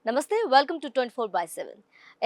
నమస్తే welcome to 24/7.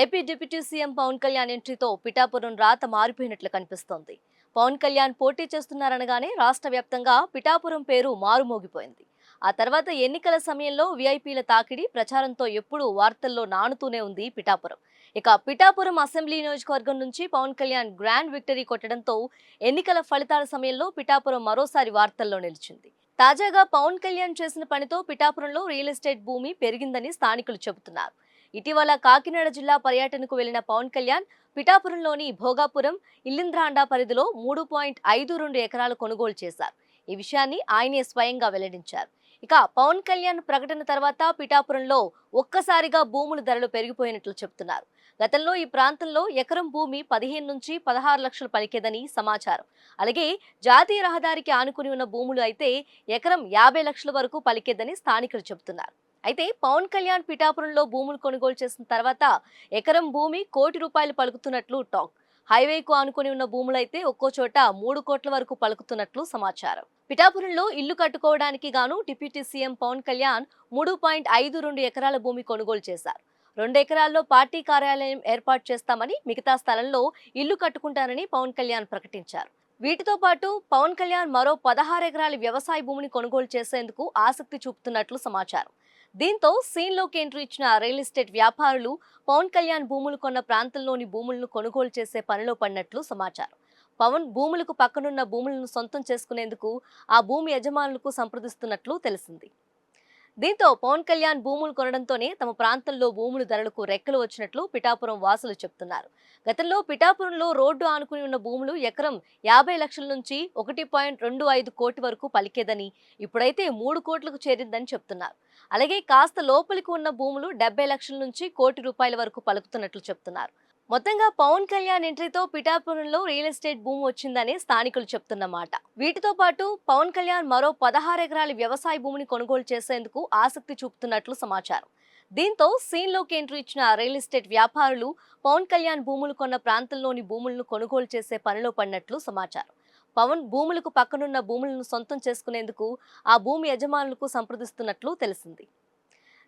AP deputy CM Pawan Kalyan ఎంట్రీతో పిఠాపురం రాత మారిపోయినట్లు కనిపిస్తోంది. పవన్ కళ్యాణ్ పోటీ చేస్తున్నారనగానే రాష్ట్ర వ్యాప్తంగా పిఠాపురం పేరు మారుమోగిపోయింది. ఆ తర్వాత ఎన్నికల సమయంలో వీఐపీల తాకిడి ప్రచారంతో ఎప్పుడూ వార్తల్లో నానుతూనే ఉంది పిఠాపురం. ఇక పిఠాపురం అసెంబ్లీ నియోజకవర్గం నుంచి పవన్ కళ్యాణ్ గ్రాండ్ విక్టరీ కొట్టడంతో ఎన్నికల ఫలితాల సమయంలో పిఠాపురం మరోసారి వార్తల్లో నిలిచింది. తాజాగా పవన్ కళ్యాణ్ చేసిన పనితో పిఠాపురంలో రియల్ ఎస్టేట్ భూమి పెరిగిందని స్థానికులు చెబుతున్నారు. ఇటీవల కాకినాడ జిల్లా పర్యటనకు వెళ్లిన పవన్ కళ్యాణ్ పిఠాపురంలోని భోగాపురం, ఇల్లింద్రాండా పరిధిలో 3.52 ఎకరాలు కొనుగోలు చేశారు. ఈ విషయాన్ని ఆయనే స్వయంగా వెల్లడించారు. ఇక పవన్ కళ్యాణ్ ప్రకటన తర్వాత పిఠాపురంలో ఒక్కసారిగా భూముల ధరలు పెరిగిపోయినట్లు చెబుతున్నారు. గతంలో ఈ ప్రాంతంలో ఎకరం భూమి 15 నుంచి 16 లక్షలు పలికేదని సమాచారం. అలాగే జాతీయ రహదారికి ఆనుకుని ఉన్న భూములు అయితే ఎకరం 50 లక్షల వరకు పలికేదని స్థానికులు చెబుతున్నారు. అయితే పవన్ కళ్యాణ్ పిఠాపురంలో భూములు కొనుగోలు చేసిన తర్వాత ఎకరం భూమి ₹1,00,00,000 పలుకుతున్నట్లు టాక్. హైవేకు ఆనుకుని ఉన్న భూములైతే ఒక్కో చోట 3 కోట్ల వరకు పలుకుతున్నట్లు సమాచారం. పిఠాపురంలో ఇల్లు కట్టుకోవడానికి గాను డిప్యూటీ సీఎం పవన్ కళ్యాణ్ 3.52 ఎకరాల భూమి కొనుగోలు చేశారు. 2 ఎకరాల్లో పార్టీ కార్యాలయం ఏర్పాటు చేస్తామని, మిగతా స్థలంలో ఇల్లు కట్టుకుంటానని పవన్ కళ్యాణ్ ప్రకటించారు. వీటితో పాటు పవన్ కళ్యాణ్ మరో 16 ఎకరాల వ్యవసాయ భూమిని కొనుగోలు చేసేందుకు ఆసక్తి చూపుతున్నట్లు సమాచారం. దీంతో సీన్లోకి ఎంట్రీ ఇచ్చిన రియల్ ఎస్టేట్ వ్యాపారులు పవన్ కళ్యాణ్ భూములు కొన్న ప్రాంతంలోని భూములను కొనుగోలు చేసే పనిలో పడినట్లు సమాచారం. పవన్ భూములకు పక్కనున్న భూములను సొంతం చేసుకునేందుకు ఆ భూమి యజమానులకు సంప్రదిస్తున్నట్లు తెలిసింది. దీంతో పవన్ కళ్యాణ్ భూములు కొనడంతోనే తమ ప్రాంతంలో భూముల ధరలకు రెక్కలు వచ్చినట్లు పిఠాపురం వాసులు చెప్తున్నారు. గతంలో పిఠాపురంలో రోడ్డు ఆనుకుని ఉన్న భూములు ఎకరం 50 లక్షల నుంచి 1.25 కోటి వరకు పలికేదని, ఇప్పుడైతే 3 కోట్లకు చేరిందని చెప్తున్నారు. అలాగే కాస్త లోపలికి ఉన్న భూములు 70 లక్షల నుంచి ₹1,00,00,000 వరకు పలుకుతున్నట్లు చెప్తున్నారు. మొత్తంగా పవన్ కళ్యాణ్ ఎంట్రీతో పిఠాపురంలో రియల్ ఎస్టేట్ భూమి వచ్చిందని స్థానికులు చెప్తున్నమాట. వీటితో పాటు పవన్ కళ్యాణ్ మరో 16 ఎకరాల వ్యవసాయ భూమిని కొనుగోలు చేసేందుకు ఆసక్తి చూపుతున్నట్లు సమాచారం. దీంతో సీన్లోకి ఎంట్రీ ఇచ్చిన రియల్ ఎస్టేట్ వ్యాపారులు పవన్ కళ్యాణ్ భూములు కొన్న ప్రాంతంలోని భూములను కొనుగోలు చేసే పనిలో పడినట్లు సమాచారం. పవన్ భూములకు పక్కనున్న భూములను సొంతం చేసుకునేందుకు ఆ భూమి యజమానులకు సంప్రదిస్తున్నట్లు తెలిసింది.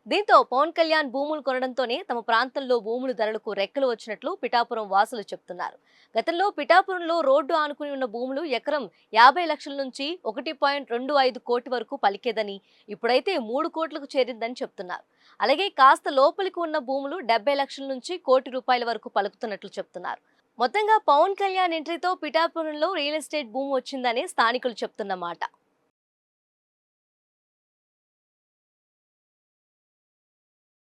దీంతో పవన్ కళ్యాణ్ భూములు కొనడంతోనే తమ ప్రాంతంలో భూముల ధరలకు రెక్కలు వచ్చినట్లు పిఠాపురం వాసులు చెప్తున్నారు. గతంలో పిఠాపురంలో రోడ్డు ఆనుకుని ఉన్న భూములు ఎకరం 50 లక్షల నుంచి 1.25 కోటి వరకు పలికేదని, ఇప్పుడైతే 3 కోట్లకు చేరిందని చెప్తున్నారు. అలాగే కాస్త లోపలికి ఉన్న భూములు 70 లక్షల నుంచి ₹1,00,00,000 వరకు పలుకుతున్నట్లు చెప్తున్నారు. మొత్తంగా పవన్ కళ్యాణ్ ఎంట్రీతో పిఠాపురంలో రియల్ ఎస్టేట్ భూమి వచ్చిందని స్థానికులు చెప్తున్నమాట.